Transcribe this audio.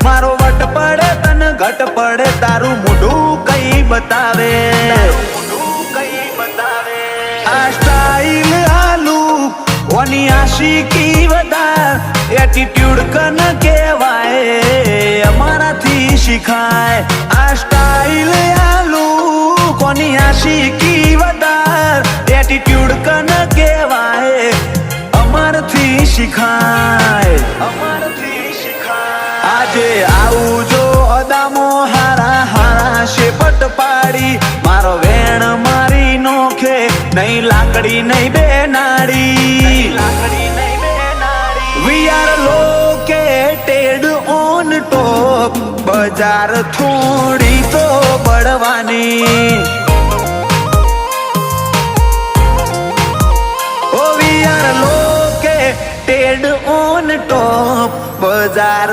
મારો વટ પડે તને ઘટ પડે તારું મોઢું કઈ બતાવે આ સ્ટાઈલ આલુ ઓની આશિકી વધાર એટીટ્યુડ કન કહેવાય અમારાથી શીખાય આ સ્ટાઈલ આલુ કોની આશિકી વધાર એટીટ્યુડ કન કહેવાય અમારથી શીખાય આજે આવું જો અદામો હારા હારા શેપટ પાડી મારો વેણ મારી નોખે નહીં લાકડી નહીં બેનાડી we are located on top બજાર થોડી તો બળવાની we are located on top બજાર